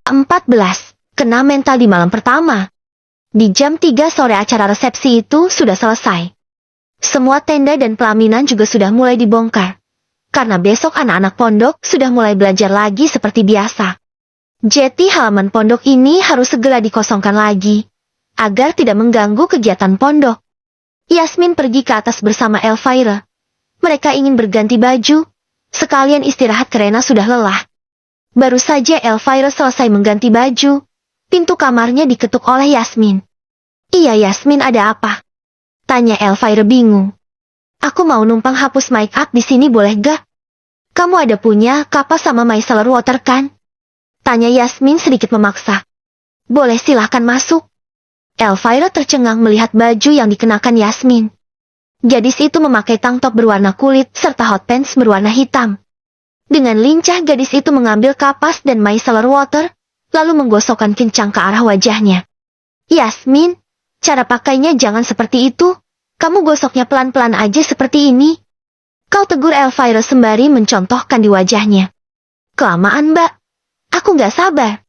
14. Kena mental di malam pertama. Di jam 3 sore acara resepsi itu sudah selesai. Semua tenda dan pelaminan juga sudah mulai dibongkar. Karena besok anak-anak pondok sudah mulai belajar lagi seperti biasa. Jadi halaman pondok ini harus segera dikosongkan lagi, agar tidak mengganggu kegiatan pondok. Yasmin pergi ke atas bersama Elvira. Mereka ingin berganti baju, sekalian istirahat karena sudah lelah. Baru saja Elvira selesai mengganti baju, pintu kamarnya diketuk oleh Yasmin. "Iya Yasmin, ada apa?" tanya Elvira bingung. "Aku mau numpang hapus make up di sini, boleh gak? Kamu ada punya kapas sama micellar water kan?" tanya Yasmin sedikit memaksa. "Boleh, silahkan masuk." Elvira tercengang melihat baju yang dikenakan Yasmin. Gadis itu memakai tank top berwarna kulit serta hot pants berwarna hitam. Dengan lincah gadis itu mengambil kapas dan micellar water, lalu menggosokkan kencang ke arah wajahnya. "Yasmin, cara pakainya jangan seperti itu. Kamu gosoknya pelan-pelan aja seperti ini," kau tegur Elvira sembari mencontohkan di wajahnya. "Kelamaan mbak, aku gak sabar."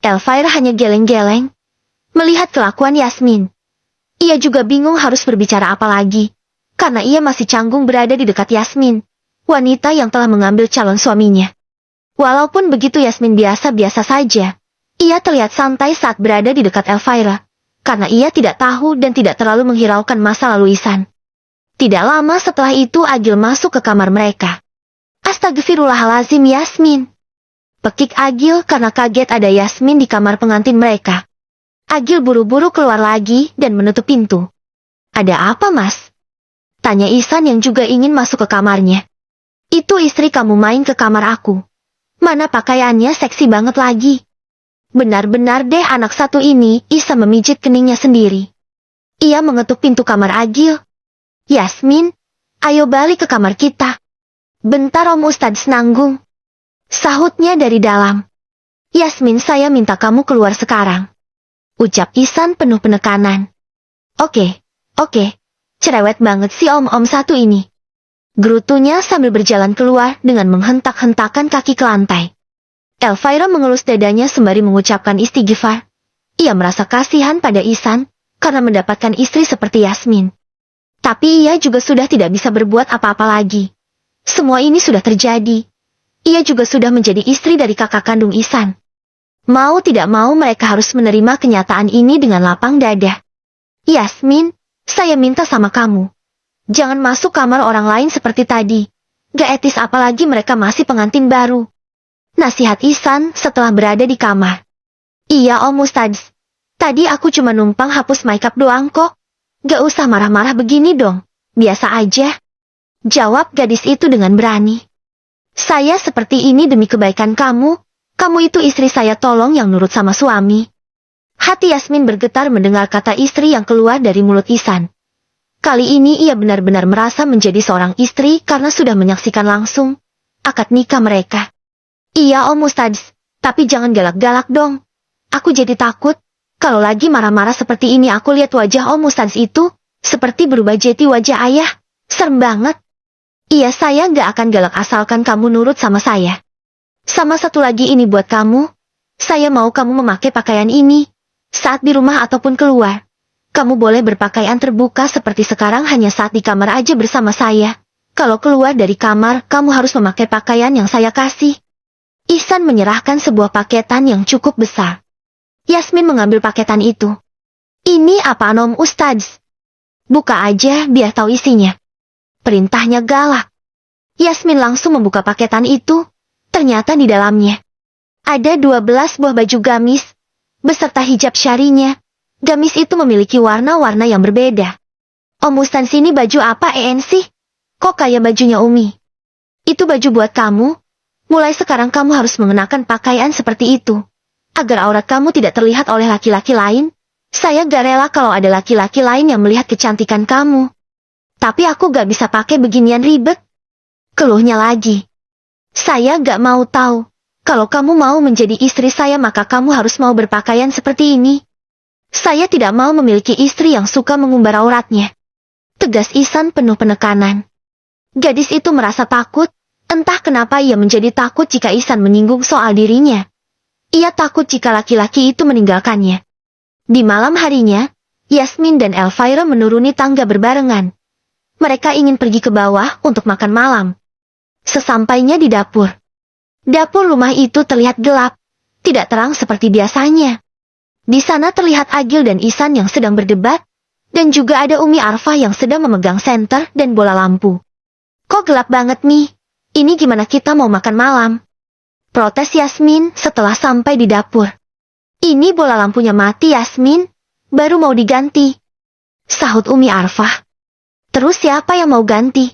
Elvira hanya geleng-geleng melihat kelakuan Yasmin. Ia juga bingung harus berbicara apa lagi, karena ia masih canggung berada di dekat Yasmin, wanita yang telah mengambil calon suaminya. Walaupun begitu Yasmin biasa-biasa saja. Ia terlihat santai saat berada di dekat Elvira, karena ia tidak tahu dan tidak terlalu menghiraukan masa lalu Ihsan. Tidak lama setelah itu Agil masuk ke kamar mereka. "Astagfirullahalazim Yasmin," pekik Agil karena kaget ada Yasmin di kamar pengantin mereka. Agil buru-buru keluar lagi dan menutup pintu. "Ada apa mas?" tanya Ihsan yang juga ingin masuk ke kamarnya. "Itu istri kamu main ke kamar aku. Mana pakaiannya seksi banget lagi." Benar-benar deh anak satu ini. Ihsan memijit keningnya sendiri. Ia mengetuk pintu kamar Agil. "Yasmin, ayo balik ke kamar kita. Bentar Om Ustadz nanggung," sahutnya dari dalam. "Yasmin, saya minta kamu keluar sekarang," ucap Ihsan penuh penekanan. Oke, cerewet banget si om-om satu ini," gerutunya sambil berjalan keluar dengan menghentak-hentakan kaki ke lantai. Elvira mengelus dadanya sembari mengucapkan istighfar. Ia merasa kasihan pada Ihsan karena mendapatkan istri seperti Yasmin. Tapi ia juga sudah tidak bisa berbuat apa-apa lagi. Semua ini sudah terjadi. Ia juga sudah menjadi istri dari kakak kandung Ihsan. Mau tidak mau mereka harus menerima kenyataan ini dengan lapang dada. "Yasmin, saya minta sama kamu. Jangan masuk kamar orang lain seperti tadi. Gak etis apalagi mereka masih pengantin baru," nasihat Ihsan setelah berada di kamar. "Iya Om Ustadz. Tadi aku cuma numpang hapus makeup doang kok. Gak usah marah-marah begini dong. Biasa aja," jawab gadis itu dengan berani. "Saya seperti ini demi kebaikan kamu. Kamu itu istri saya, tolong yang nurut sama suami." Hati Yasmin bergetar mendengar kata istri yang keluar dari mulut Ihsan. Kali ini ia benar-benar merasa menjadi seorang istri karena sudah menyaksikan langsung akad nikah mereka. "Iya Om Ustadz, tapi jangan galak-galak dong. Aku jadi takut. Kalau lagi marah-marah seperti ini aku lihat wajah Om Ustadz itu, seperti berubah jadi wajah ayah. Serem banget." "Iya, saya gak akan galak asalkan kamu nurut sama saya. Sama satu lagi ini buat kamu. Saya mau kamu memakai pakaian ini saat di rumah ataupun keluar. Kamu boleh berpakaian terbuka seperti sekarang hanya saat di kamar aja bersama saya. Kalau keluar dari kamar, kamu harus memakai pakaian yang saya kasih." Ihsan menyerahkan sebuah paketan yang cukup besar. Yasmin mengambil paketan itu. "Ini apaan Om Ustadz?" "Buka aja biar tahu isinya," perintahnya galak. Yasmin langsung membuka paketan itu. Ternyata di dalamnya ada 12 buah baju gamis beserta hijab syarinya. Gamis itu memiliki warna-warna yang berbeda. "Om Ustadz, ini baju apa sih? Kok kayak bajunya Umi?" "Itu baju buat kamu. Mulai sekarang kamu harus mengenakan pakaian seperti itu, agar aurat kamu tidak terlihat oleh laki-laki lain. Saya gak rela kalau ada laki-laki lain yang melihat kecantikan kamu. Tapi aku gak bisa pakai beginian ribet," keluhnya lagi. "Saya gak mau tahu. Kalau kamu mau menjadi istri saya maka kamu harus mau berpakaian seperti ini. Saya tidak mau memiliki istri yang suka mengumbar auratnya," tegas Ihsan penuh penekanan. Gadis itu merasa takut. Entah kenapa ia menjadi takut jika Ihsan menyinggung soal dirinya. Ia takut jika laki-laki itu meninggalkannya. Di malam harinya, Yasmin dan Elvira menuruni tangga berbarengan. Mereka ingin pergi ke bawah untuk makan malam. Sesampainya di dapur. Dapur rumah itu terlihat gelap, tidak terang seperti biasanya. Di sana terlihat Agil dan Ihsan yang sedang berdebat, dan juga ada Umi Arfah yang sedang memegang senter dan bola lampu. Kok gelap banget nih? Ini gimana kita mau makan malam? Protes Yasmin setelah sampai di dapur. Ini bola lampunya mati Yasmin, baru mau diganti. Sahut Umi Arfah. Terus siapa yang mau ganti?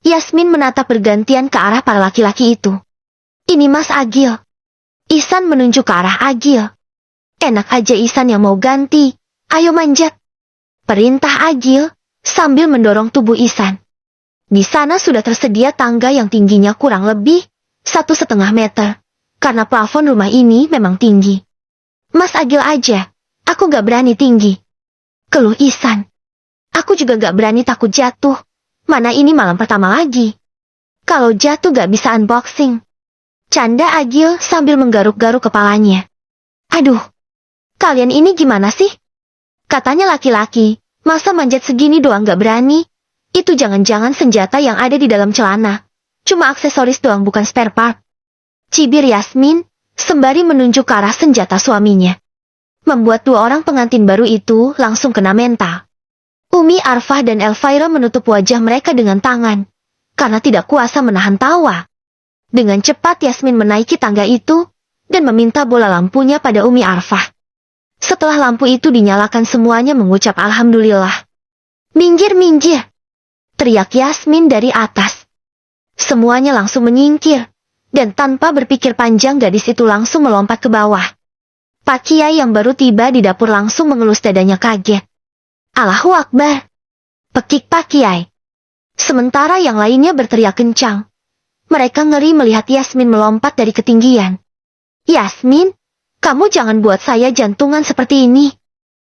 Yasmin menatap bergantian ke arah para laki-laki itu. Ini Mas Agil. Ihsan menunjuk ke arah Agil. Enak aja Ihsan yang mau ganti. Ayo manjat. Perintah Agil sambil mendorong tubuh Ihsan. Di sana sudah tersedia tangga yang tingginya kurang lebih 1,5 meter. Karena plafon rumah ini memang tinggi. Mas Agil aja, aku gak berani tinggi. Keluh Ihsan. Aku juga gak berani, takut jatuh. Mana ini malam pertama lagi. Kalau jatuh gak bisa unboxing. Canda Agil sambil menggaruk-garuk kepalanya. Aduh, kalian ini gimana sih? Katanya laki-laki, masa manjat segini doang gak berani? Itu jangan-jangan senjata yang ada di dalam celana. Cuma aksesoris doang, bukan spare part. Cibir Yasmin, sembari menunjuk ke arah senjata suaminya. Membuat dua orang pengantin baru itu langsung kena mental. Umi Arfah dan Elvira menutup wajah mereka dengan tangan, karena tidak kuasa menahan tawa. Dengan cepat Yasmin menaiki tangga itu, dan meminta bola lampunya pada Umi Arfah. Setelah lampu itu dinyalakan, semuanya mengucap Alhamdulillah. Minggir, minggir! Teriak Yasmin dari atas. Semuanya langsung menyingkir, dan tanpa berpikir panjang gadis itu langsung melompat ke bawah. Pak Kiai yang baru tiba di dapur langsung mengelus dadanya kaget. Allahu Akbar! Pekik Pak Kiai. Sementara yang lainnya berteriak kencang. Mereka ngeri melihat Yasmin melompat dari ketinggian. Yasmin, kamu jangan buat saya jantungan seperti ini.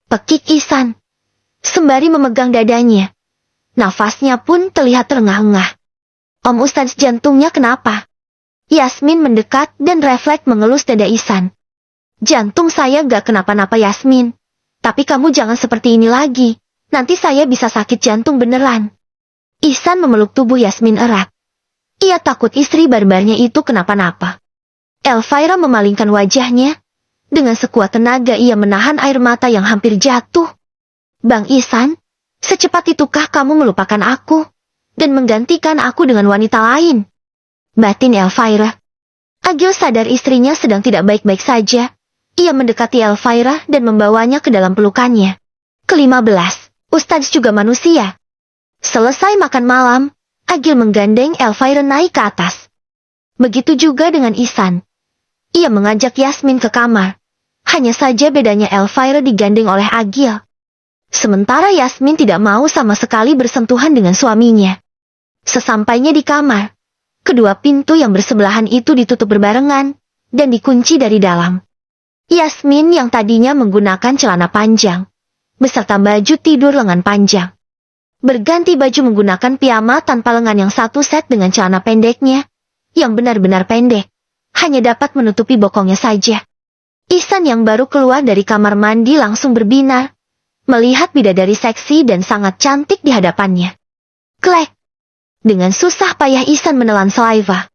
Pekik Ihsan. Sembari memegang dadanya. Nafasnya pun terlihat terengah-engah. Om Ustadz, jantungnya kenapa? Yasmin mendekat dan refleks mengelus dada Ihsan. Jantung saya gak kenapa-napa Yasmin. Tapi kamu jangan seperti ini lagi. Nanti saya bisa sakit jantung beneran. Ihsan memeluk tubuh Yasmin erat. Ia takut istri barbarnya itu kenapa-napa. Elvira memalingkan wajahnya. Dengan sekuat tenaga ia menahan air mata yang hampir jatuh. Bang Ihsan, secepat itukah kamu melupakan aku? Dan menggantikan aku dengan wanita lain? Batin Elvira. Agil sadar istrinya sedang tidak baik-baik saja. Ia mendekati Elvira dan membawanya ke dalam pelukannya. Ke-15, Ustadz juga manusia. Selesai makan malam, Agil menggandeng Elvira naik ke atas. Begitu juga dengan Ihsan. Ia mengajak Yasmin ke kamar. Hanya saja bedanya Elvira digandeng oleh Agil. Sementara Yasmin tidak mau sama sekali bersentuhan dengan suaminya. Sesampainya di kamar, kedua pintu yang bersebelahan itu ditutup berbarengan dan dikunci dari dalam. Yasmin yang tadinya menggunakan celana panjang, beserta baju tidur lengan panjang, berganti baju menggunakan piyama tanpa lengan yang satu set dengan celana pendeknya, yang benar-benar pendek, hanya dapat menutupi bokongnya saja. Ihsan yang baru keluar dari kamar mandi langsung berbinar, melihat bidadari seksi dan sangat cantik di hadapannya. Klek! Dengan susah payah Ihsan menelan saliva.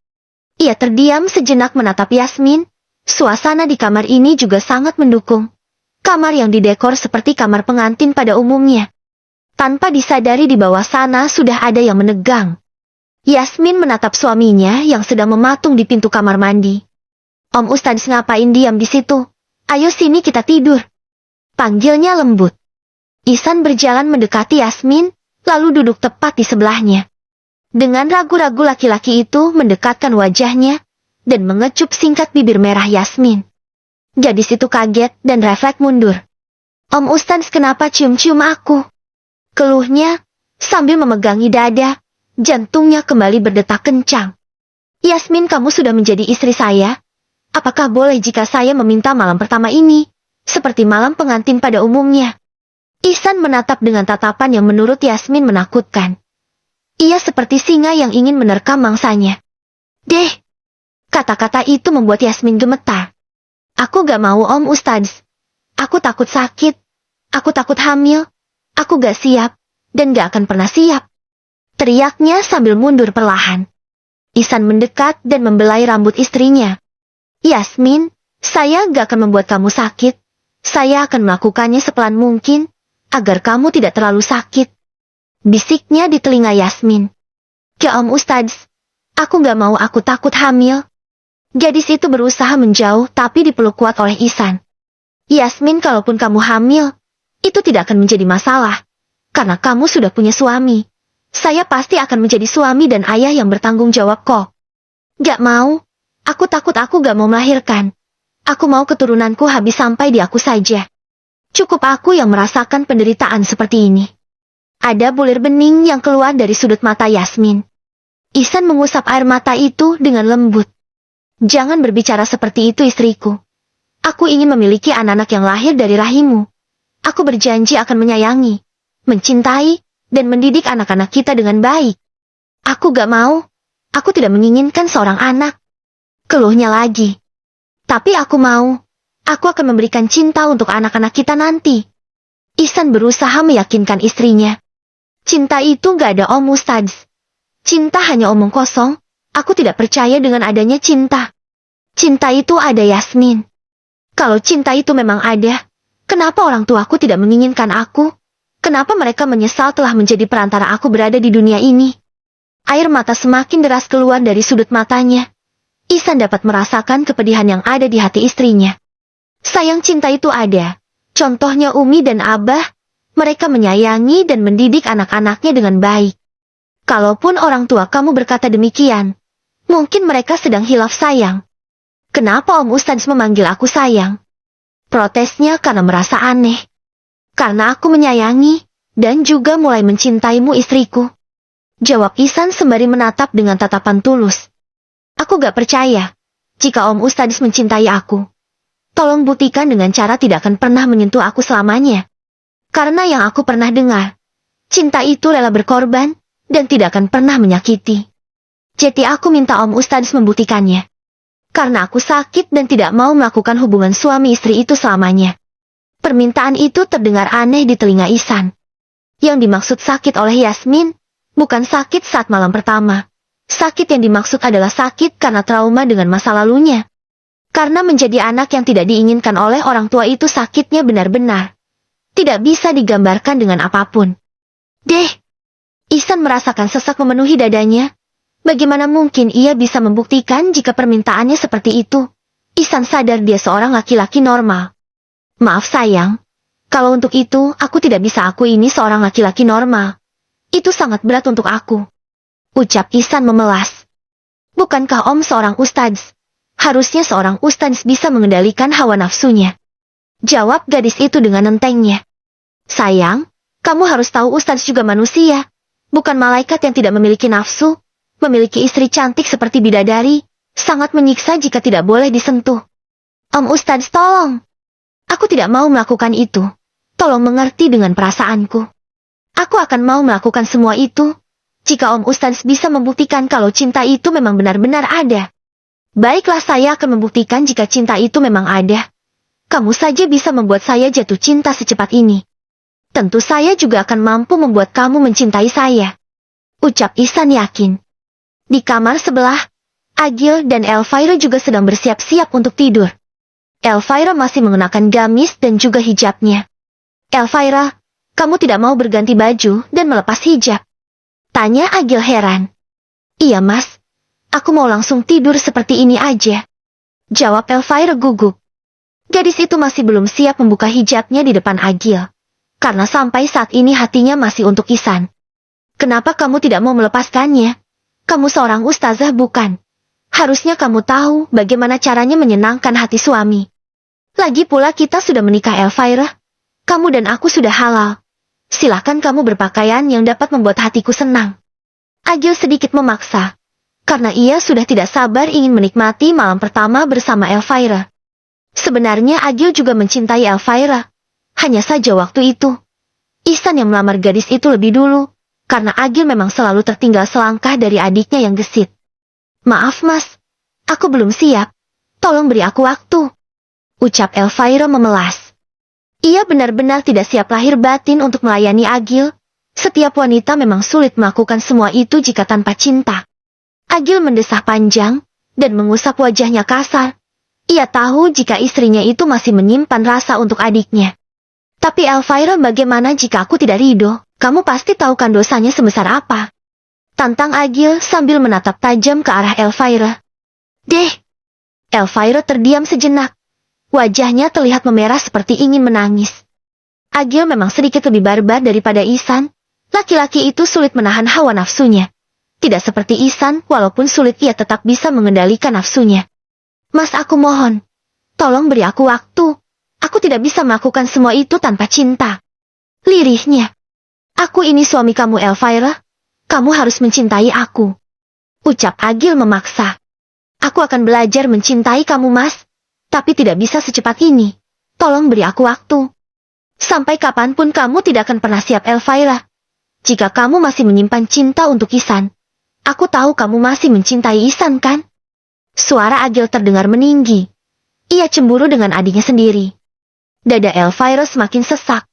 Ia terdiam sejenak menatap Yasmin. Suasana di kamar ini juga sangat mendukung. Kamar yang didekor seperti kamar pengantin pada umumnya. Tanpa disadari di bawah sana sudah ada yang menegang. Yasmin menatap suaminya yang sedang mematung di pintu kamar mandi. Om Ustadz, ngapain diam di situ? Ayo sini kita tidur. Panggilnya lembut. Ihsan berjalan mendekati Yasmin, lalu duduk tepat di sebelahnya. Dengan ragu-ragu laki-laki itu mendekatkan wajahnya, dan mengecup singkat bibir merah Yasmin. Gadis itu kaget dan refleks mundur. Om Ustadz, kenapa cium-cium aku? Keluhnya, sambil memegangi dada, jantungnya kembali berdetak kencang. Yasmin, kamu sudah menjadi istri saya. Apakah boleh jika saya meminta malam pertama ini, seperti malam pengantin pada umumnya? Ihsan menatap dengan tatapan yang menurut Yasmin menakutkan. Ia seperti singa yang ingin menerkam mangsanya. Deh! Kata-kata itu membuat Yasmin gemetar. Aku gak mau Om Ustadz. Aku takut sakit. Aku takut hamil. Aku gak siap. Dan gak akan pernah siap. Teriaknya sambil mundur perlahan. Ihsan mendekat dan membelai rambut istrinya. Yasmin, saya gak akan membuat kamu sakit. Saya akan melakukannya sepelan mungkin, agar kamu tidak terlalu sakit. Bisiknya di telinga Yasmin. Ya Om Ustadz, aku gak mau, aku takut hamil. Gadis itu berusaha menjauh tapi dipeluk kuat oleh Ihsan. Yasmin, kalaupun kamu hamil, itu tidak akan menjadi masalah. Karena kamu sudah punya suami. Saya pasti akan menjadi suami dan ayah yang bertanggung jawab kok. Gak mau. Aku takut, aku gak mau melahirkan. Aku mau keturunanku habis sampai di aku saja. Cukup aku yang merasakan penderitaan seperti ini. Ada bulir bening yang keluar dari sudut mata Yasmin. Ihsan mengusap air mata itu dengan lembut. Jangan berbicara seperti itu istriku. Aku ingin memiliki anak-anak yang lahir dari rahimmu. Aku berjanji akan menyayangi, mencintai, dan mendidik anak-anak kita dengan baik. Aku gak mau. Aku tidak menginginkan seorang anak. Keluhnya lagi. Tapi aku mau. Aku akan memberikan cinta untuk anak-anak kita nanti. Ihsan berusaha meyakinkan istrinya. Cinta itu gak ada Om Ustadz. Cinta hanya omong kosong. Aku tidak percaya dengan adanya cinta. Cinta itu ada Yasmin. Kalau cinta itu memang ada, kenapa orang tuaku tidak menginginkan aku? Kenapa mereka menyesal telah menjadi perantara aku berada di dunia ini? Air mata semakin deras keluar dari sudut matanya. Ihsan dapat merasakan kepedihan yang ada di hati istrinya. Sayang, cinta itu ada. Contohnya Umi dan Abah. Mereka menyayangi dan mendidik anak-anaknya dengan baik. Kalaupun orang tua kamu berkata demikian, mungkin mereka sedang hilaf sayang. Kenapa Om Ustadz memanggil aku sayang? Protesnya karena merasa aneh. Karena aku menyayangi, dan juga mulai mencintaimu istriku. Jawab Ihsan sembari menatap dengan tatapan tulus. Aku gak percaya, jika Om Ustadz mencintai aku. Tolong buktikan dengan cara tidak akan pernah menyentuh aku selamanya. Karena yang aku pernah dengar, cinta itu rela berkorban, dan tidak akan pernah menyakiti. Jadi aku minta Om Ustadz membuktikannya. Karena aku sakit dan tidak mau melakukan hubungan suami istri itu selamanya. Permintaan itu terdengar aneh di telinga Ihsan. Yang dimaksud sakit oleh Yasmin, bukan sakit saat malam pertama. Sakit yang dimaksud adalah sakit karena trauma dengan masa lalunya. Karena menjadi anak yang tidak diinginkan oleh orang tua itu sakitnya benar-benar. Tidak bisa digambarkan dengan apapun. Ihsan merasakan sesak memenuhi dadanya. Bagaimana mungkin ia bisa membuktikan jika permintaannya seperti itu? Ihsan sadar dia seorang laki-laki normal. Maaf sayang. Kalau untuk itu, aku tidak bisa, aku ini seorang laki-laki normal. Itu sangat berat untuk aku. Ucap Ihsan memelas. Bukankah Om seorang ustadz? Harusnya seorang ustadz bisa mengendalikan hawa nafsunya. Jawab gadis itu dengan entengnya. Sayang, kamu harus tahu ustadz juga manusia. Bukan malaikat yang tidak memiliki nafsu. Memiliki istri cantik seperti bidadari, sangat menyiksa jika tidak boleh disentuh. Om Ustadz, tolong. Aku tidak mau melakukan itu. Tolong mengerti dengan perasaanku. Aku akan mau melakukan semua itu, jika Om Ustadz bisa membuktikan kalau cinta itu memang benar-benar ada. Baiklah, saya akan membuktikan jika cinta itu memang ada. Kamu saja bisa membuat saya jatuh cinta secepat ini. Tentu saya juga akan mampu membuat kamu mencintai saya. Ucap Ihsan yakin. Di kamar sebelah, Agil dan Elvira juga sedang bersiap-siap untuk tidur. Elvira masih mengenakan gamis dan juga hijabnya. Elvira, kamu tidak mau berganti baju dan melepas hijab? Tanya Agil heran. Iya mas, aku mau langsung tidur seperti ini aja. Jawab Elvira gugup. Gadis itu masih belum siap membuka hijabnya di depan Agil. Karena sampai saat ini hatinya masih untuk Ihsan. Kenapa kamu tidak mau melepaskannya? Kamu seorang ustazah bukan? Harusnya kamu tahu bagaimana caranya menyenangkan hati suami. Lagi pula kita sudah menikah Elvira. Kamu dan aku sudah halal. Silakan kamu berpakaian yang dapat membuat hatiku senang. Agil sedikit memaksa. Karena ia sudah tidak sabar ingin menikmati malam pertama bersama Elvira. Sebenarnya Agil juga mencintai Elvira. Hanya saja waktu itu, Ihsan yang melamar gadis itu lebih dulu. Karena Agil memang selalu tertinggal selangkah dari adiknya yang gesit. Maaf mas, aku belum siap. Tolong beri aku waktu. Ucap Elvira memelas. Ia benar-benar tidak siap lahir batin untuk melayani Agil. Setiap wanita memang sulit melakukan semua itu jika tanpa cinta. Agil mendesah panjang, dan mengusap wajahnya kasar. Ia tahu jika istrinya itu masih menyimpan rasa untuk adiknya. Tapi Elvira, bagaimana jika aku tidak ridho? Kamu pasti tahu kan dosanya sebesar apa? Tantang Agil sambil menatap tajam ke arah Elvira. Deh! Elvira terdiam sejenak. Wajahnya terlihat memerah seperti ingin menangis. Agil memang sedikit lebih barbar daripada Ihsan. Laki-laki itu sulit menahan hawa nafsunya. Tidak seperti Ihsan, walaupun sulit ia tetap bisa mengendalikan nafsunya. Mas, aku mohon. Tolong beri aku waktu. Aku tidak bisa melakukan semua itu tanpa cinta. Lirihnya. Aku ini suami kamu, Elvira. Kamu harus mencintai aku. Ucap Agil memaksa. Aku akan belajar mencintai kamu, Mas. Tapi tidak bisa secepat ini. Tolong beri aku waktu. Sampai kapanpun kamu tidak akan pernah siap, Elvira. Jika kamu masih menyimpan cinta untuk Ihsan, aku tahu kamu masih mencintai Ihsan, kan? Suara Agil terdengar meninggi. Ia cemburu dengan adiknya sendiri. Dada Elvira semakin sesak.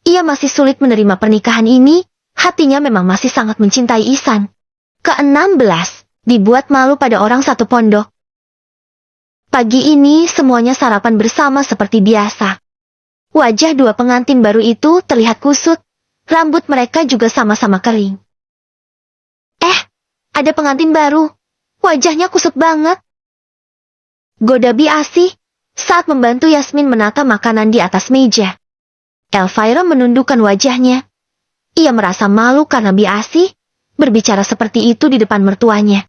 Ia masih sulit menerima pernikahan ini, hatinya memang masih sangat mencintai Ihsan. Ke-16, dibuat malu pada orang satu pondok. Pagi ini semuanya sarapan bersama seperti biasa. Wajah dua pengantin baru itu terlihat kusut. Rambut mereka juga sama-sama kering. Ada pengantin baru. Wajahnya kusut banget. Goda Biasi saat membantu Yasmin menata makanan di atas meja. Elvira menundukkan wajahnya. Ia merasa malu karena Biasi berbicara seperti itu di depan mertuanya.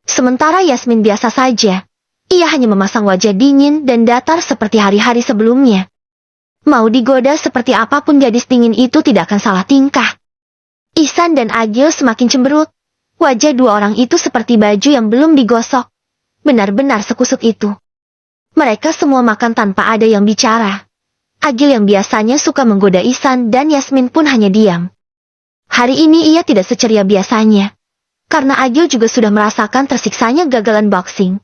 Sementara Yasmin biasa saja. Ia hanya memasang wajah dingin dan datar seperti hari-hari sebelumnya. Mau digoda seperti apapun gadis dingin itu tidak akan salah tingkah. Ihsan dan Agil semakin cemberut. Wajah dua orang itu seperti baju yang belum digosok. Benar-benar sekusut itu. Mereka semua makan tanpa ada yang bicara. Agil yang biasanya suka menggoda Ihsan dan Yasmin pun hanya diam. Hari ini ia tidak seceria biasanya. Karena Agil juga sudah merasakan tersiksanya gagalan boxing.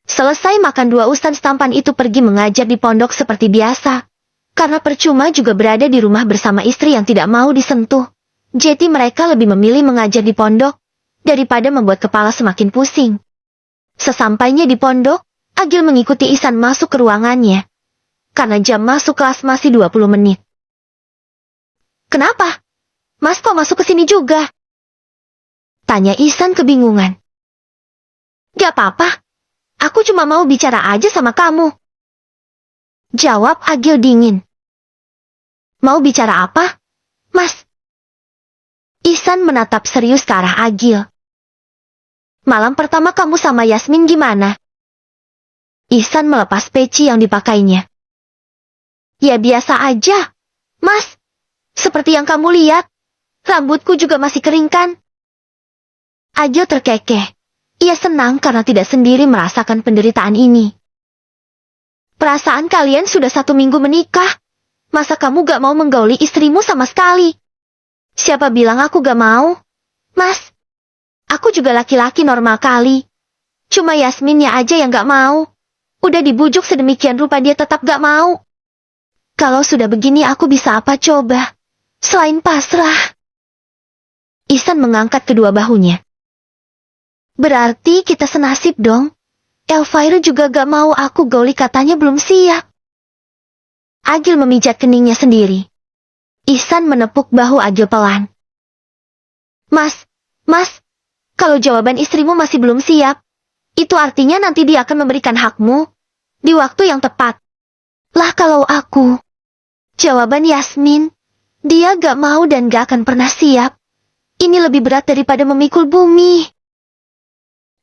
Selesai makan, dua ustadz tampan itu pergi mengajar di pondok seperti biasa. Karena percuma juga berada di rumah bersama istri yang tidak mau disentuh. Jadi mereka lebih memilih mengajar di pondok, daripada membuat kepala semakin pusing. Sesampainya di pondok, Agil mengikuti Ihsan masuk ke ruangannya. Karena jam masuk kelas masih 20 menit. Kenapa? Mas kok masuk ke sini juga? Tanya Ihsan kebingungan. Gak apa-apa. Aku cuma mau bicara aja sama kamu. Jawab Agil dingin. Mau bicara apa, Mas? Ihsan menatap serius ke arah Agil. Malam pertama kamu sama Yasmin gimana? Ihsan melepas peci yang dipakainya. Ya biasa aja, Mas. Seperti yang kamu lihat, rambutku juga masih kering kan? Agil terkekeh. Ia senang karena tidak sendiri merasakan penderitaan ini. Perasaan kalian sudah 1 minggu menikah. Masa kamu gak mau menggauli istrimu sama sekali? Siapa bilang aku gak mau? Mas, aku juga laki-laki normal kali. Cuma Yasminnya aja yang gak mau. Udah dibujuk sedemikian rupa dia tetap gak mau. Kalau sudah begini aku bisa apa coba? Selain pasrah. Ihsan mengangkat kedua bahunya. Berarti kita senasib dong. Elvira juga gak mau aku gauli, katanya belum siap. Agil memijat keningnya sendiri. Ihsan menepuk bahu Agil pelan. Mas, kalau jawaban istrimu masih belum siap, itu artinya nanti dia akan memberikan hakmu di waktu yang tepat. Lah kalau aku, jawaban Yasmin, dia gak mau dan gak akan pernah siap. Ini lebih berat daripada memikul bumi.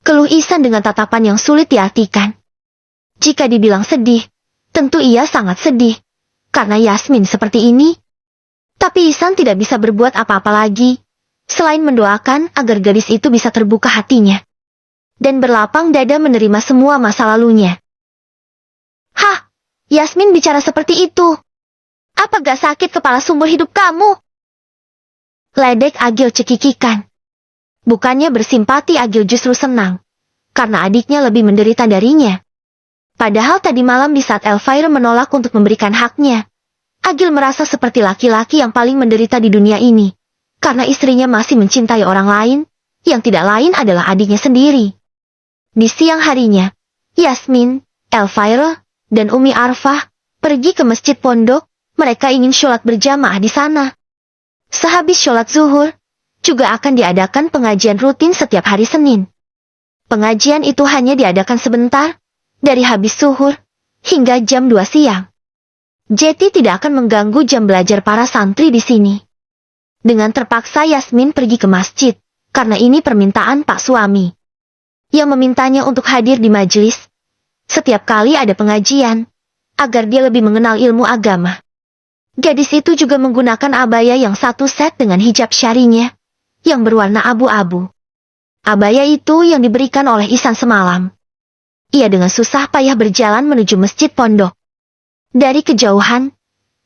Keluh Ihsan dengan tatapan yang sulit diartikan. Jika dibilang sedih, tentu ia sangat sedih. Karena Yasmin seperti ini. Tapi Ihsan tidak bisa berbuat apa-apa lagi. Selain mendoakan agar gadis itu bisa terbuka hatinya. Dan berlapang dada menerima semua masa lalunya. Hah, Yasmin bicara seperti itu. Apa gak sakit kepala seumur hidup kamu? Ledek Agil cekikikan. Bukannya bersimpati, Agil justru senang. Karena adiknya lebih menderita darinya. Padahal tadi malam di saat Elvira menolak untuk memberikan haknya, Agil merasa seperti laki-laki yang paling menderita di dunia ini, karena istrinya masih mencintai orang lain, yang tidak lain adalah adiknya sendiri. Di siang harinya, Yasmin, Elvira, dan Umi Arfah pergi ke masjid pondok. Mereka ingin sholat berjamaah di sana. Sehabis sholat zuhur, juga akan diadakan pengajian rutin setiap hari Senin. Pengajian itu hanya diadakan sebentar, dari habis zuhur hingga jam 2 siang. Jeti tidak akan mengganggu jam belajar para santri di sini. Dengan terpaksa Yasmin pergi ke masjid, karena ini permintaan Pak suami, yang memintanya untuk hadir di majelis setiap kali ada pengajian, agar dia lebih mengenal ilmu agama. Gadis itu juga menggunakan abaya yang satu set dengan hijab syarinya, yang berwarna abu-abu. Abaya itu yang diberikan oleh Ihsan semalam. Ia dengan susah payah berjalan menuju masjid pondok. Dari kejauhan,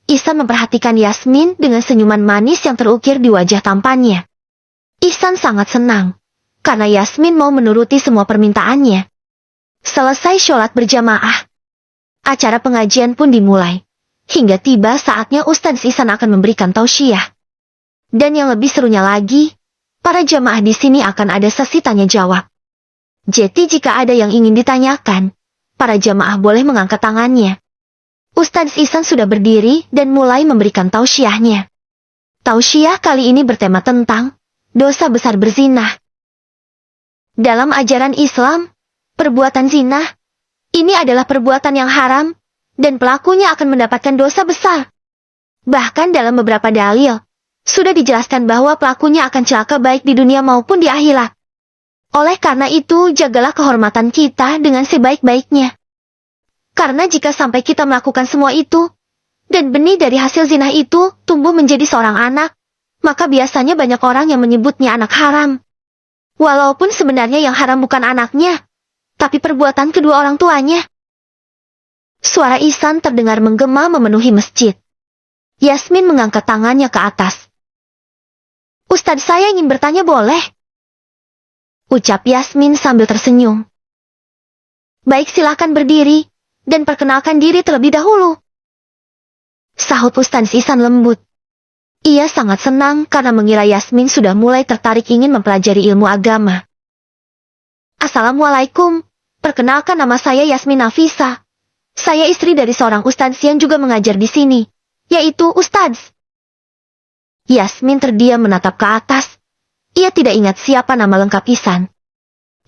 Ihsan memperhatikan Yasmin dengan senyuman manis yang terukir di wajah tampannya. Ihsan sangat senang, karena Yasmin mau menuruti semua permintaannya. Selesai sholat berjamaah, acara pengajian pun dimulai. Hingga tiba saatnya Ustadz Ihsan akan memberikan tausiah. Dan yang lebih serunya lagi, para jamaah di sini akan ada sesi tanya jawab. Jadi jika ada yang ingin ditanyakan, para jamaah boleh mengangkat tangannya. Ustadz Ihsan sudah berdiri dan mulai memberikan tausiahnya. Tausiah kali ini bertema tentang dosa besar berzinah. Dalam ajaran Islam, perbuatan zina ini adalah perbuatan yang haram, dan pelakunya akan mendapatkan dosa besar. Bahkan dalam beberapa dalil, sudah dijelaskan bahwa pelakunya akan celaka baik di dunia maupun di akhirat. Oleh karena itu, jagalah kehormatan kita dengan sebaik-baiknya. Karena jika sampai kita melakukan semua itu, dan benih dari hasil zina itu tumbuh menjadi seorang anak, maka biasanya banyak orang yang menyebutnya anak haram. Walaupun sebenarnya yang haram bukan anaknya, tapi perbuatan kedua orang tuanya. Suara Ihsan terdengar menggema memenuhi masjid. Yasmin mengangkat tangannya ke atas. Ustadz, saya ingin bertanya, boleh? Ucap Yasmin sambil tersenyum. Baik, silakan berdiri, dan perkenalkan diri terlebih dahulu. Sahut Ustadz Ihsan lembut. Ia sangat senang karena mengira Yasmin sudah mulai tertarik ingin mempelajari ilmu agama. Assalamualaikum, perkenalkan nama saya Yasmin Nafisa. Saya istri dari seorang ustadz yang juga mengajar di sini, yaitu Ustadz. Yasmin terdiam menatap ke atas. Ia tidak ingat siapa nama lengkap Ihsan.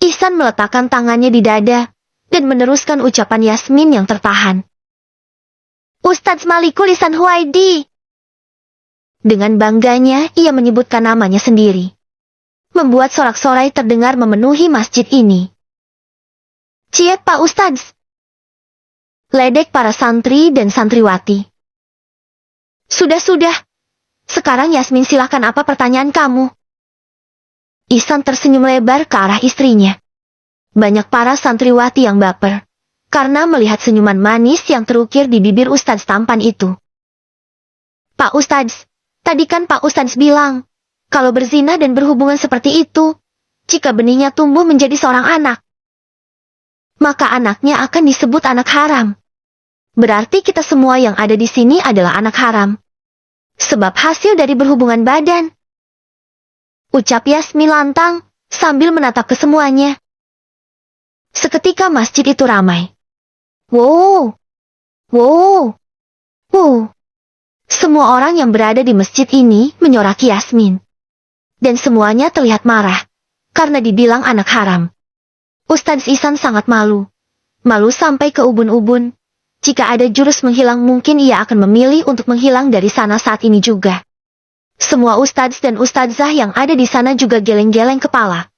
Ihsan meletakkan tangannya di dada, dan meneruskan ucapan Yasmin yang tertahan. Ustadz Malikul Ihsan Huwaidi. Dengan bangganya, ia menyebutkan namanya sendiri. Membuat sorak-sorai terdengar memenuhi masjid ini. Ciek Pak Ustadz. Ledek para santri dan santriwati. Sudah. Sekarang Yasmin, silakan, apa pertanyaan kamu? Ihsan tersenyum lebar ke arah istrinya. Banyak para santriwati yang baper, karena melihat senyuman manis yang terukir di bibir Ustadz tampan itu. Pak Ustadz, tadi kan Pak Ustadz bilang, kalau berzina dan berhubungan seperti itu, jika benihnya tumbuh menjadi seorang anak, maka anaknya akan disebut anak haram. Berarti kita semua yang ada di sini adalah anak haram. Sebab hasil dari berhubungan badan. Ucap Yasmin lantang, sambil menatap ke semuanya. Seketika masjid itu ramai. Wow. Semua orang yang berada di masjid ini menyoraki Yasmin. Dan semuanya terlihat marah, karena dibilang anak haram. Ustadz Ihsan sangat malu. Malu sampai ke ubun-ubun. Jika ada jurus menghilang, mungkin ia akan memilih untuk menghilang dari sana saat ini juga. Semua ustadz dan ustadzah yang ada di sana juga geleng-geleng kepala.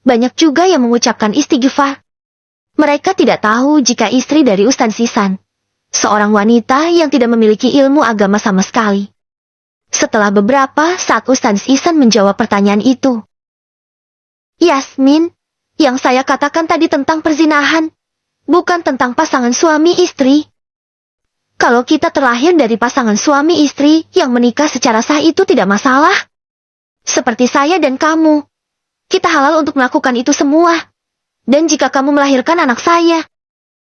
Banyak juga yang mengucapkan istighfar. Mereka tidak tahu jika istri dari Ustadz Ihsan, seorang wanita yang tidak memiliki ilmu agama sama sekali. Setelah beberapa saat Ustadz Ihsan menjawab pertanyaan itu. Yasmin, yang saya katakan tadi tentang perzinahan, bukan tentang pasangan suami istri. Kalau kita terlahir dari pasangan suami istri yang menikah secara sah, itu tidak masalah. Seperti saya dan kamu. Kita halal untuk melakukan itu semua. Dan jika kamu melahirkan anak saya,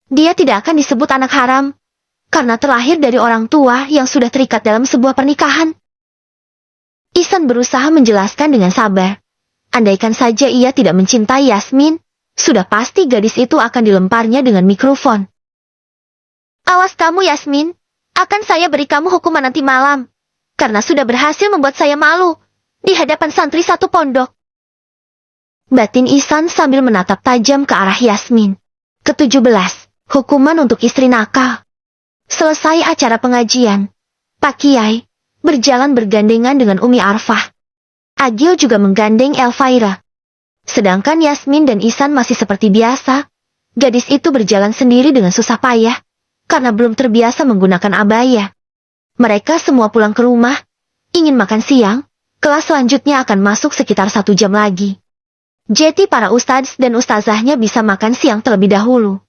Dia tidak akan disebut anak haram, karena terlahir dari orang tua yang sudah terikat dalam sebuah pernikahan. Ihsan berusaha menjelaskan dengan sabar. Andaikan saja ia tidak mencintai Yasmin, sudah pasti gadis itu akan dilemparnya dengan mikrofon. Awas kamu Yasmin, akan saya beri kamu hukuman nanti malam, karena sudah berhasil membuat saya malu di hadapan santri satu pondok. Batin Ihsan sambil menatap tajam ke arah Yasmin. Ke-17, hukuman untuk istri nakal. Selesai acara pengajian, Pak Kiai berjalan bergandengan dengan Umi Arfah. Agil juga menggandeng Elvira. Sedangkan Yasmin dan Ihsan masih seperti biasa. Gadis itu berjalan sendiri dengan susah payah, karena belum terbiasa menggunakan abaya. Mereka semua pulang ke rumah, ingin makan siang, kelas selanjutnya akan masuk sekitar 1 jam lagi. Jadi para ustadz dan ustazahnya bisa makan siang terlebih dahulu.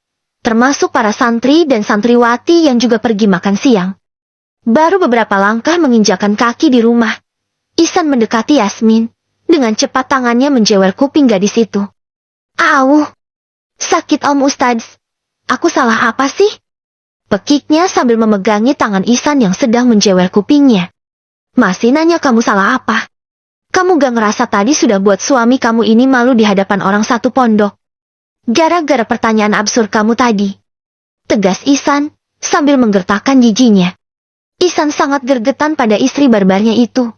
Termasuk para santri dan santriwati yang juga pergi makan siang. Baru beberapa langkah menginjakan kaki di rumah, Ihsan mendekati Yasmin, dengan cepat tangannya menjewer kuping gadis itu. Auh! Sakit Om Ustadz. Aku salah apa sih? Pekiknya sambil memegangi tangan Ihsan yang sedang menjewer kupingnya. Masih nanya kamu salah apa? Kamu gak ngerasa tadi sudah buat suami kamu ini malu di hadapan orang satu pondok? Gara-gara pertanyaan absurd kamu tadi. Tegas Ihsan, sambil menggertakkan giginya. Ihsan sangat gergetan pada istri barbarnya itu.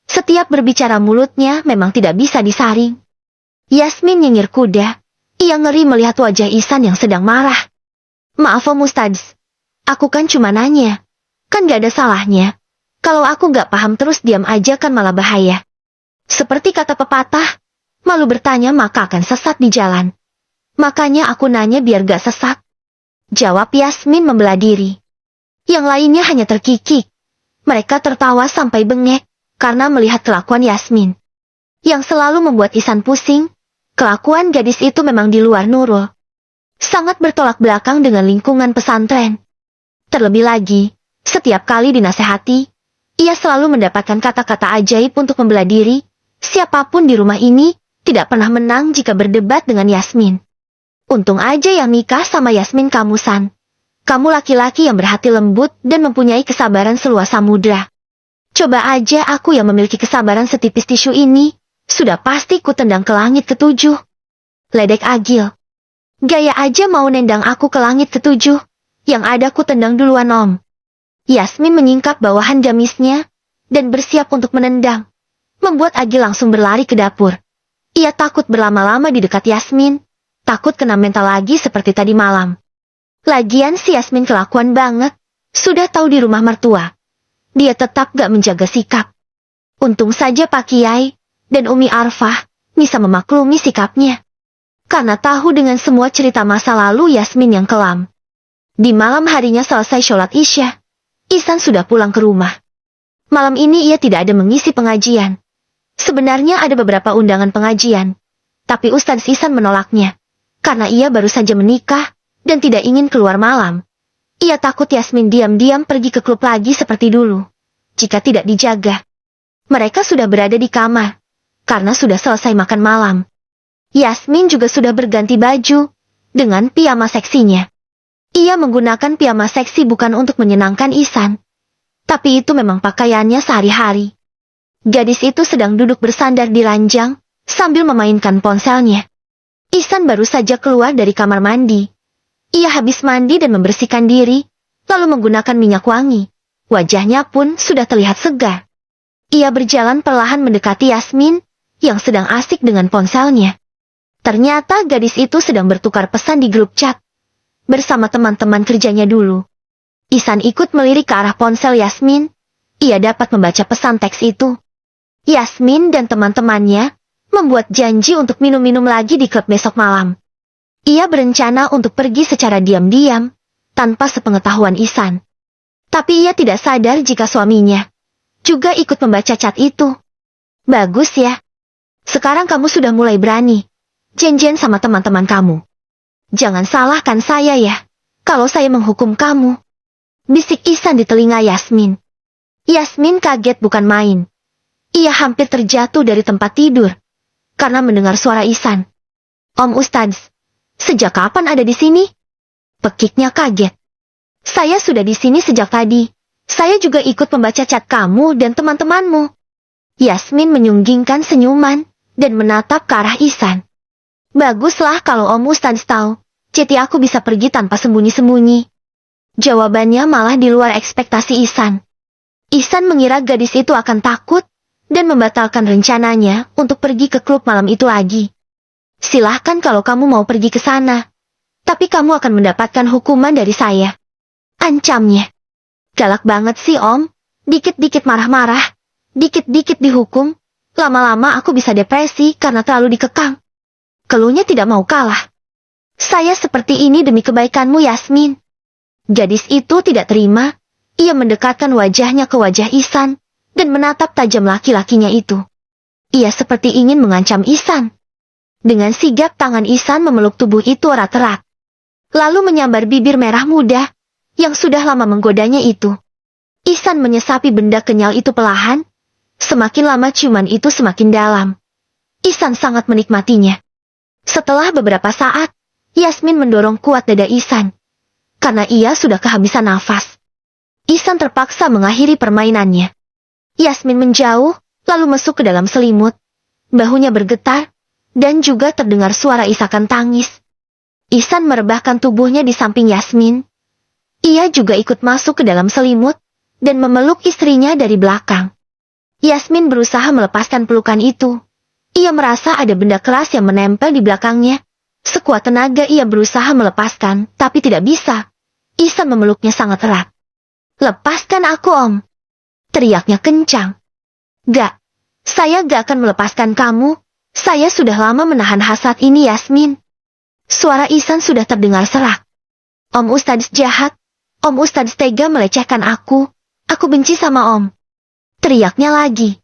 Setiap berbicara mulutnya memang tidak bisa disaring. Yasmin nyengir kuda. Ia ngeri melihat wajah Ihsan yang sedang marah. Maaf Om Ustadz. Aku kan cuma nanya. Kan gak ada salahnya. Kalau aku gak paham terus diam aja kan malah bahaya. Seperti kata pepatah, malu bertanya maka akan sesat di jalan. Makanya aku nanya biar gak sesat. Jawab Yasmin membelah diri. Yang lainnya hanya terkikik. Mereka tertawa sampai bengek, karena melihat kelakuan Yasmin. Yang selalu membuat Ihsan pusing, kelakuan gadis itu memang di luar Nurul. Sangat bertolak belakang dengan lingkungan pesantren. Terlebih lagi, setiap kali dinasehati, ia selalu mendapatkan kata-kata ajaib untuk membela diri. Siapapun di rumah ini, tidak pernah menang jika berdebat dengan Yasmin. Untung aja yang nikah sama Yasmin kamu San. Kamu laki-laki yang berhati lembut dan mempunyai kesabaran seluas samudra. Coba aja aku yang memiliki kesabaran setipis tisu ini, sudah pasti ku tendang ke langit ke-7. Ledek Agil. Gaya aja mau nendang aku ke langit ke-7, yang ada ku tendang duluan Om. Yasmin menyingkap bawahan gamisnya, dan bersiap untuk menendang. Membuat Agil langsung berlari ke dapur. Ia takut berlama-lama di dekat Yasmin. Takut kena mental lagi seperti tadi malam. Lagian si Yasmin kelakuan banget. Sudah tahu di rumah mertua. Dia tetap gak menjaga sikap. Untung saja Pak Kiai dan Umi Arfah bisa memaklumi sikapnya. Karena tahu dengan semua cerita masa lalu Yasmin yang kelam. Di malam harinya selesai sholat Isya, Ihsan sudah pulang ke rumah. Malam ini ia tidak ada mengisi pengajian. Sebenarnya ada beberapa undangan pengajian. Tapi Ustadz Ihsan menolaknya. Karena ia baru saja menikah, dan tidak ingin keluar malam. Ia takut Yasmin diam-diam pergi ke klub lagi seperti dulu. Jika tidak dijaga. Mereka sudah berada di kamar. Karena sudah selesai makan malam. Yasmin juga sudah berganti baju. Dengan piyama seksinya. Ia menggunakan piyama seksi bukan untuk menyenangkan Ihsan. Tapi itu memang pakaiannya sehari-hari. Gadis itu sedang duduk bersandar di ranjang, sambil memainkan ponselnya. Ihsan baru saja keluar dari kamar mandi. Ia habis mandi dan membersihkan diri, lalu menggunakan minyak wangi. Wajahnya pun sudah terlihat segar. Ia berjalan perlahan mendekati Yasmin, yang sedang asik dengan ponselnya. Ternyata gadis itu sedang bertukar pesan di grup chat. Bersama teman-teman kerjanya dulu. Ihsan ikut melirik ke arah ponsel Yasmin. Ia dapat membaca pesan teks itu. Yasmin dan teman-temannya membuat janji untuk minum-minum lagi di klub besok malam. Ia berencana untuk pergi secara diam-diam, tanpa sepengetahuan Ihsan. Tapi ia tidak sadar jika suaminya juga ikut membaca chat itu. Bagus ya. Sekarang kamu sudah mulai berani janjian sama teman-teman kamu. Jangan salahkan saya ya, kalau saya menghukum kamu. Bisik Ihsan di telinga Yasmin. Yasmin kaget bukan main. Ia hampir terjatuh dari tempat tidur karena mendengar suara Ihsan. Om Ustadz, sejak kapan ada di sini? Pekiknya kaget. Saya sudah di sini sejak tadi. Saya juga ikut membaca cat kamu dan teman-temanmu. Yasmin menyunggingkan senyuman dan menatap ke arah Ihsan. Baguslah kalau Om Ustadz tahu. Jadi aku bisa pergi tanpa sembunyi-sembunyi. Jawabannya malah di luar ekspektasi Ihsan. Ihsan mengira gadis itu akan takut dan membatalkan rencananya untuk pergi ke klub malam itu lagi. Silahkan kalau kamu mau pergi ke sana. Tapi kamu akan mendapatkan hukuman dari saya. Ancamnya. Galak banget sih Om. Dikit-dikit marah-marah. Dikit-dikit dihukum. Lama-lama aku bisa depresi karena terlalu dikekang. Keluhnya tidak mau kalah. Saya seperti ini demi kebaikanmu Yasmin. Gadis itu tidak terima. Ia mendekatkan wajahnya ke wajah Ihsan dan menatap tajam laki-lakinya itu. Ia seperti ingin mengancam Ihsan. Dengan sigap tangan Ihsan memeluk tubuh itu erat-erat. Lalu menyambar bibir merah muda yang sudah lama menggodanya itu. Ihsan menyesapi benda kenyal itu perlahan. Semakin lama ciuman itu semakin dalam. Ihsan sangat menikmatinya. Setelah beberapa saat, Yasmin mendorong kuat dada Ihsan. Karena ia sudah kehabisan nafas. Ihsan terpaksa mengakhiri permainannya. Yasmin menjauh, lalu masuk ke dalam selimut. Bahunya bergetar, dan juga terdengar suara isakan tangis. Ihsan merebahkan tubuhnya di samping Yasmin. Ia juga ikut masuk ke dalam selimut, dan memeluk istrinya dari belakang. Yasmin berusaha melepaskan pelukan itu. Ia merasa ada benda keras yang menempel di belakangnya. Sekuat tenaga ia berusaha melepaskan, tapi tidak bisa. Ihsan memeluknya sangat erat. Lepaskan aku Om. Teriaknya kencang. Gak. Saya gak akan melepaskan kamu. Saya sudah lama menahan hasrat ini Yasmin. Suara Ihsan sudah terdengar serak. Om Ustadz jahat. Om Ustadz tega melecehkan aku. Aku benci sama Om. Teriaknya lagi.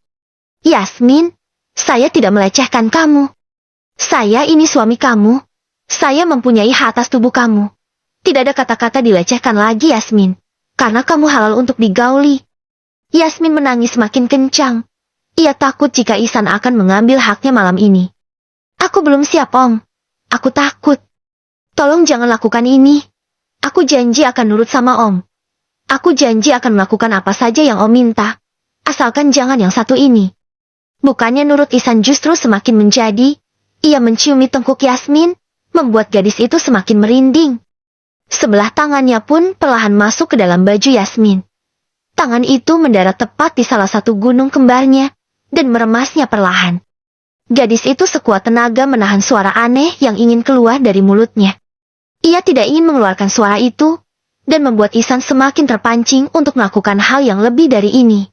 Yasmin. Saya tidak melecehkan kamu. Saya ini suami kamu. Saya mempunyai hak atas tubuh kamu. Tidak ada kata-kata dilecehkan lagi Yasmin. Karena kamu halal untuk digauli. Yasmin menangis makin kencang. Ia takut jika Ihsan akan mengambil haknya malam ini. Aku belum siap Om. Aku takut. Tolong jangan lakukan ini. Aku janji akan nurut sama Om. Aku janji akan melakukan apa saja yang Om minta. Asalkan jangan yang satu ini. Bukannya nurut Ihsan justru semakin menjadi. Ia menciumi tengkuk Yasmin, membuat gadis itu semakin merinding. Sebelah tangannya pun perlahan masuk ke dalam baju Yasmin. Tangan itu mendarat tepat di salah satu gunung kembarnya, dan meremasnya perlahan. Gadis itu sekuat tenaga menahan suara aneh yang ingin keluar dari mulutnya. Ia tidak ingin mengeluarkan suara itu, dan membuat Ihsan semakin terpancing untuk melakukan hal yang lebih dari ini.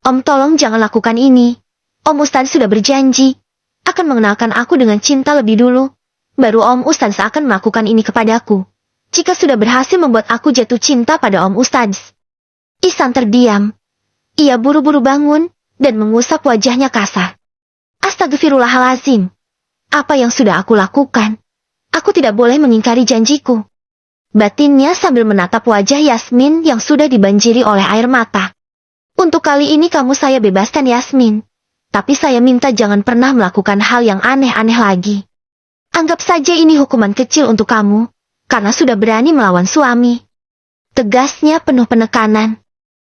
Om tolong jangan lakukan ini. Om Ustadz sudah berjanji, akan mengenalkan aku dengan cinta lebih dulu. Baru Om Ustadz akan melakukan ini kepadaku. Jika sudah berhasil membuat aku jatuh cinta pada Om Ustadz. Ihsan terdiam. Ia buru-buru bangun, dan mengusap wajahnya kasar. Astagfirullahalazim. Apa yang sudah aku lakukan? Aku tidak boleh mengingkari janjiku. Batinnya sambil menatap wajah Yasmin yang sudah dibanjiri oleh air mata. Untuk kali ini kamu saya bebaskan Yasmin. Tapi saya minta jangan pernah melakukan hal yang aneh-aneh lagi. Anggap saja ini hukuman kecil untuk kamu. Karena sudah berani melawan suami. Tegasnya penuh penekanan.